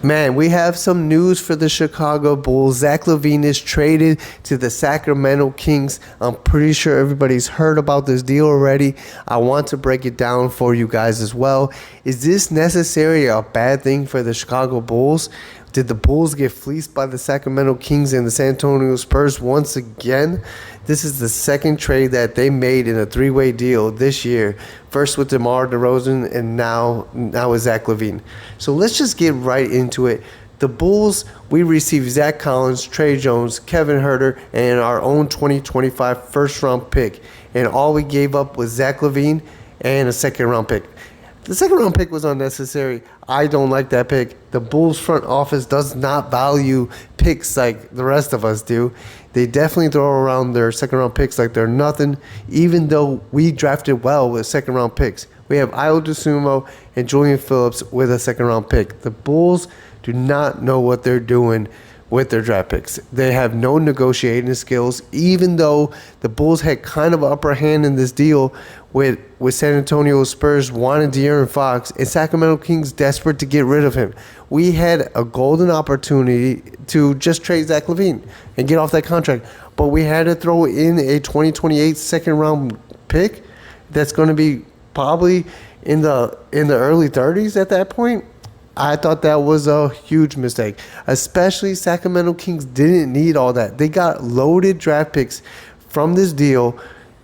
Man, we have some news for the Chicago Bulls. Zach Lavine is traded to the Sacramento Kings. I'm pretty sure everybody's heard about this deal already. I want to break it down for you guys as well. Is this necessarily a bad thing for the Chicago Bulls? Did the Bulls get fleeced by the Sacramento Kings and the San Antonio Spurs once again? This is the second trade that they made in a three-way deal this year. First with DeMar DeRozan and now with Zach Lavine. So let's just get right into it. The Bulls, we received Zach Collins, Tre Jones, Kevin Huerter, and our own 2025 first-round pick. And all we gave up was Zach Lavine and a second-round pick. The second-round pick was unnecessary. I don't like that pick. The Bulls front office does not value picks like the rest of us do. They definitely throw around their second-round picks like they're nothing, even though we drafted well with second-round picks. We have Ayo Dosunmu and Julian Phillips with a second-round pick. The Bulls do not know what they're doing with their draft picks. They have no negotiating skills, even though the Bulls had kind of an upper hand in this deal with San Antonio Spurs wanting De'Aaron Fox and Sacramento Kings desperate to get rid of him. We had a golden opportunity to just trade Zach Lavine and get off that contract, but we had to throw in a 2028 second-round pick that's going to be probably in the early 30s at that point. I thought that was a huge mistake, especially Sacramento Kings didn't need all that. They got loaded draft picks from this deal,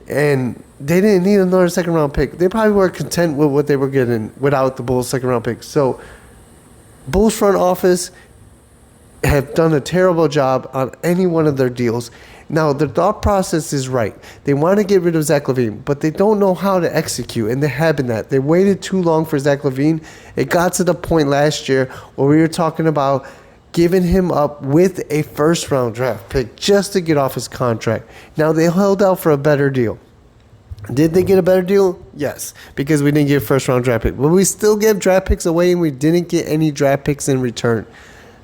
and they didn't need another second-round pick. They probably were content with what they were getting without the Bulls' second-round pick. So, Bulls front office have done a terrible job on any one of their deals. Now, the thought process is right. They want to get rid of Zach Lavine, but they don't know how to execute, and they have been that. They waited too long for Zach Lavine. It got to the point last year where we were talking about giving him up with a first-round draft pick just to get off his contract. Now, they held out for a better deal. Did they get a better deal? Yes, because we didn't get a first-round draft pick. But we still gave draft picks away, and we didn't get any draft picks in return.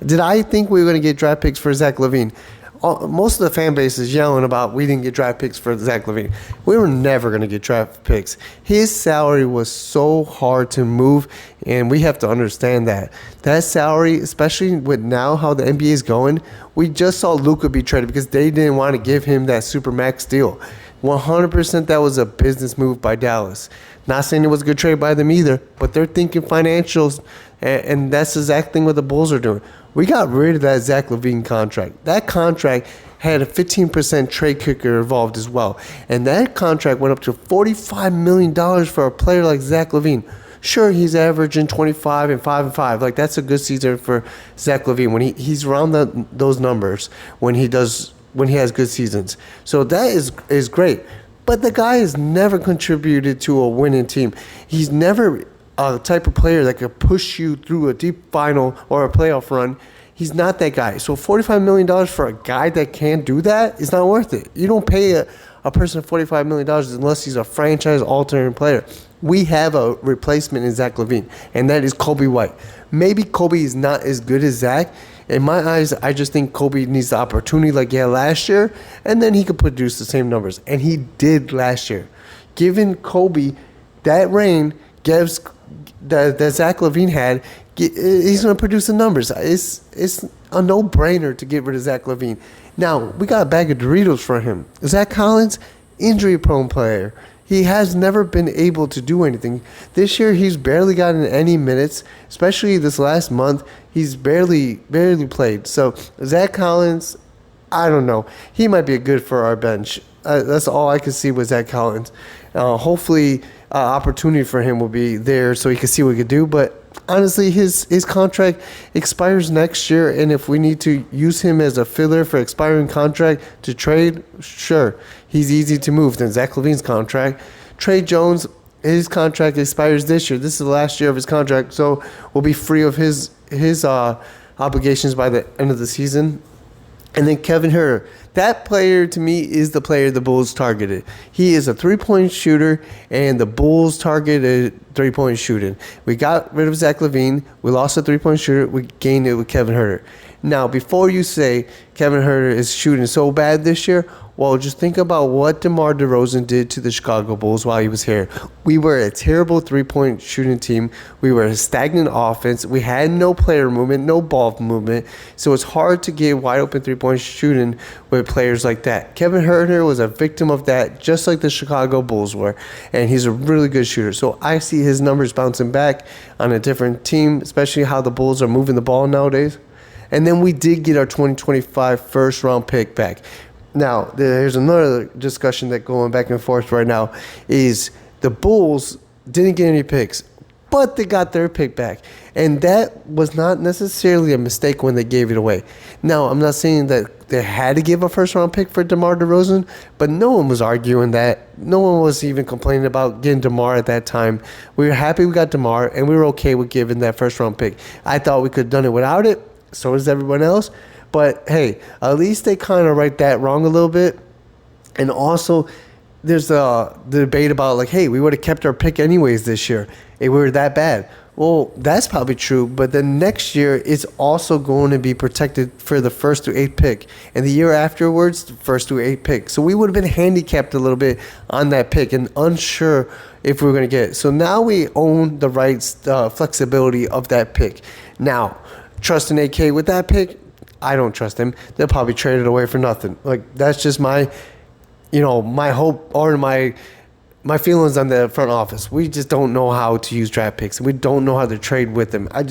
Did I think we were going to get draft picks for Zach Lavine? Most of the fan base is yelling about we didn't get draft picks for Zach Lavine. We were never going to get draft picks. His salary was so hard to move, and we have to understand that. That salary, especially with now how the NBA is going, we just saw Luka be traded because they didn't want to give him that Supermax deal. 100% that was a business move by Dallas. Not saying it was a good trade by them either, but they're thinking financials, and that's the exact thing what the Bulls are doing. We got rid of that Zach Lavine contract. That contract had a 15% trade kicker involved as well. And that contract went up to $45 million for a player like Zach Lavine. Sure, he's averaging 25 and 5 and 5. Like, that's a good season for Zach Lavine when he's around those numbers when he has good seasons. So that is great. But the guy has never contributed to a winning team. He's never a type of player that could push you through a deep final or a playoff run. He's not that guy. So $45 million for a guy that can't do that is not worth it. You don't pay a person $45 million unless he's a franchise-altering player. We have a replacement in Zach Lavine, and that is Kobe White. Maybe Kobe is not as good as Zach. In my eyes, I just think Kobe needs the opportunity like he had last year, and then he could produce the same numbers. And he did last year. Giving Kobe that reign gives that Zach Lavine had, he's going to produce the numbers. It's a no-brainer to get rid of Zach Lavine. Now, we got a bag of Doritos for him. Zach Collins, injury-prone player. He has never been able to do anything. This year, he's barely gotten any minutes, especially this last month. He's barely played. So, Zach Collins, I don't know. He might be good for our bench. That's all I can see with Zach Collins. Hopefully, opportunity for him will be there so he can see what he can do. But honestly, his contract expires next year, and if we need to use him as a filler for expiring contract to trade, sure, he's easy to move than Zach Lavine's contract. Tre Jones, his contract expires this year. This is the last year of his contract, so we'll be free of his obligations by the end of the season. And then Kevin Huerter, That player to me is the player the Bulls targeted. He is a three-point shooter, and the Bulls targeted three-point shooting. We got rid of Zach Lavine. We lost a three-point shooter. We gained it with Kevin Huerter. Now, before you say Kevin Huerter is shooting so bad this year, well, just think about what DeMar DeRozan did to the Chicago Bulls while he was here. We were a terrible three-point shooting team. We were a stagnant offense. We had no player movement, no ball movement. So it's hard to get wide-open three-point shooting with players like that. Kevin Huerter was a victim of that, just like the Chicago Bulls were. And he's a really good shooter. So I see his numbers bouncing back on a different team, especially how the Bulls are moving the ball nowadays. And then we did get our 2025 first-round pick back. Now, there's another discussion that going back and forth right now is the Bulls didn't get any picks, but they got their pick back. And that was not necessarily a mistake when they gave it away. Now, I'm not saying that they had to give a first-round pick for DeMar DeRozan, but no one was arguing that. No one was even complaining about getting DeMar at that time. We were happy we got DeMar, and we were okay with giving that first-round pick. I thought we could have done it without it. So does everyone else. But, hey, at least they kind of right that wrong a little bit. And also, there's the debate about, like, hey, we would have kept our pick anyways this year if we were that bad. Well, that's probably true. But then next year, it's also going to be protected for the first to 8th pick. And the year afterwards, the first to 8th pick. So we would have been handicapped a little bit on that pick and unsure if we were going to get it. So now we own the rights, flexibility of that pick. Now, trusting AK with that pick, I don't trust him. They'll probably trade it away for nothing. Like, that's just my hope or my feelings on the front office. We just don't know how to use draft picks. We don't know how to trade with them. I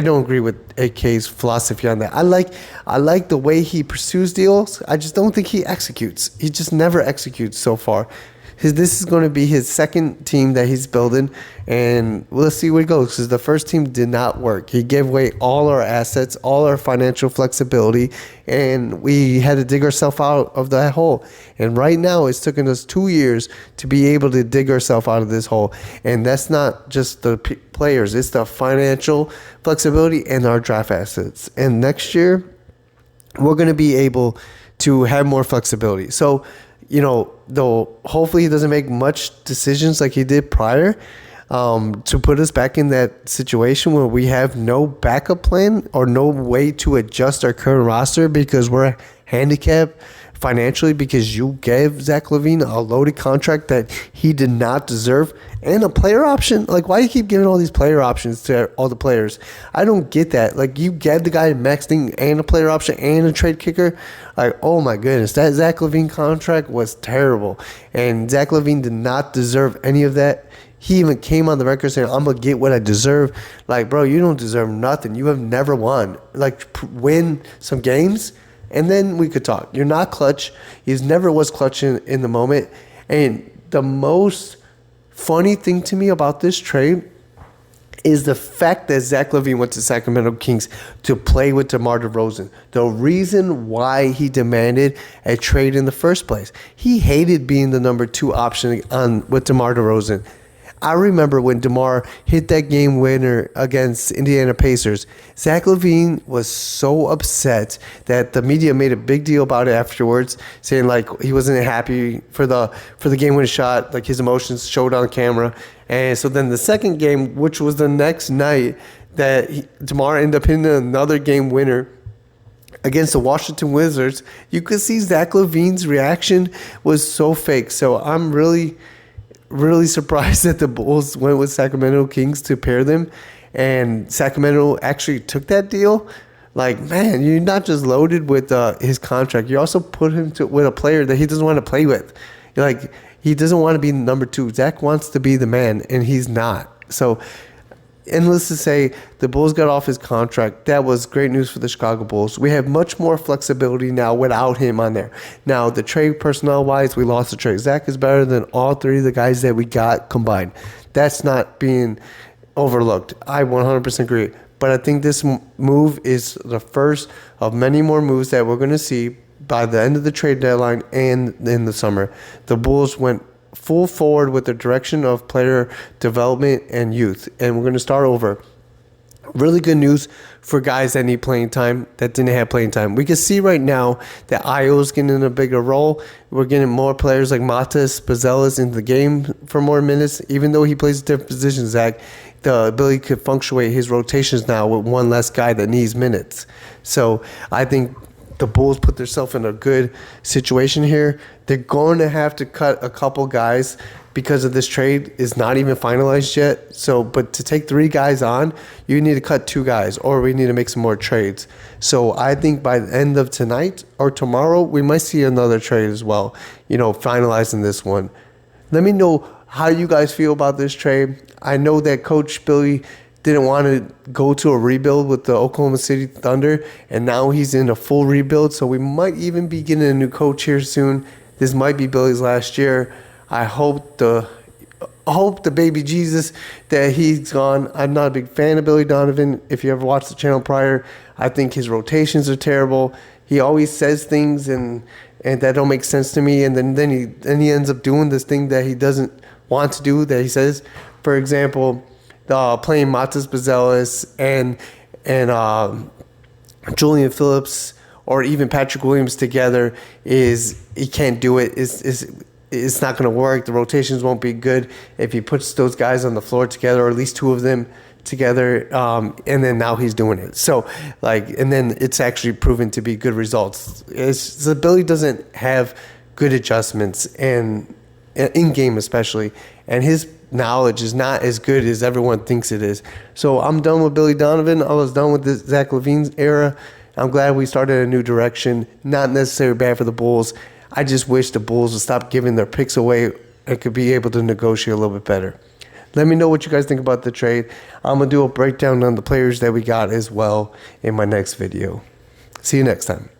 don't agree with AK's philosophy on that. I like the way he pursues deals. I just don't think he executes. He just never executes so far. This is going to be his second team that he's building, and we'll see where it goes because the first team did not work. He gave away all our assets, all our financial flexibility, and we had to dig ourselves out of that hole. And right now, it's taken us 2 years to be able to dig ourselves out of this hole. And that's not just the players. It's the financial flexibility and our draft assets. And next year, we're going to be able to have more flexibility. So, though hopefully he doesn't make much decisions like he did prior to put us back in that situation where we have no backup plan or no way to adjust our current roster because we're handicapped financially because you gave Zach Lavine a loaded contract that he did not deserve and a player option. Like, why do you keep giving all these player options to all the players? I don't get that. Like, you gave the guy max thing and a player option and a trade kicker. Like, oh my goodness, that Zach Lavine contract was terrible. And Zach Lavine did not deserve any of that. He even came on the record saying, I'm going to get what I deserve. Like, bro, you don't deserve nothing. You have never won. Like, win some games, and then we could talk. You're not clutch. He never was clutch in the moment. And the most funny thing to me about this trade is the fact that Zach Lavine went to Sacramento Kings to play with DeMar DeRozan. The reason why he demanded a trade in the first place. He hated being the number 2 option with DeMar DeRozan. I remember when DeMar hit that game winner against Indiana Pacers, Zach Lavine was so upset that the media made a big deal about it afterwards, saying like he wasn't happy for the game winning shot, like his emotions showed on camera. And so then the second game, which was the next night, that DeMar ended up hitting another game winner against the Washington Wizards, you could see Zach Lavine's reaction was so fake. So I'm really surprised that the Bulls went with Sacramento Kings to pair them, and Sacramento actually took that deal. Like, man, you're not just loaded with his contract. You also put him with a player that he doesn't want to play with. Like, he doesn't want to be number 2. Zach wants to be the man, and he's not. So, and let's just say the Bulls got off his contract. That was great news for the Chicago Bulls. We have much more flexibility now without him on there. Now, the trade personnel-wise, we lost the trade. Zach is better than all 3 of the guys that we got combined. That's not being overlooked. I 100% agree. But I think this move is the first of many more moves that we're going to see by the end of the trade deadline and in the summer. The Bulls went full forward with the direction of player development and youth. And we're going to start over. Really good news for guys that need playing time, that didn't have playing time. We can see right now that Io's getting a bigger role. We're getting more players like Matas, Bazelas into the game for more minutes. Even though he plays different positions, Zach, the ability to fluctuate his rotations now with one less guy that needs minutes. So I think the Bulls put themselves in a good situation here. They're going to have to cut a couple guys because of this trade is not even finalized yet. So, but to take 3 guys on, you need to cut 2 guys, or we need to make some more trades. So I think by the end of tonight or tomorrow, we might see another trade as well, finalizing this one. Let me know how you guys feel about this trade. I know that Coach Billy didn't want to go to a rebuild with the Oklahoma City Thunder, and now he's in a full rebuild, so we might even be getting a new coach here soon. This might be Billy's last year. I hope the baby Jesus that he's gone. I'm not a big fan of Billy Donovan. If you ever watched the channel prior, I think his rotations are terrible. He always says things and that don't make sense to me, and then he ends up doing this thing that he doesn't want to do, that he says. For example, playing Matas Bazelas and Julian Phillips or even Patrick Williams together he can't do it. It's not going to work. The rotations won't be good if he puts those guys on the floor together, or at least 2 of them together. And then now he's doing it. So and then it's actually proven to be good results. Billy doesn't have good adjustments, and in game especially, and his knowledge is not as good as everyone thinks it is. So I'm done with Billy Donovan. I was done with the Zach Lavine era. I'm glad we started a new direction. Not necessarily bad for the Bulls. I just wish the Bulls would stop giving their picks away and could be able to negotiate a little bit better. Let me know what you guys think about the trade. I'm going to do a breakdown on the players that we got as well in my next video. See you next time.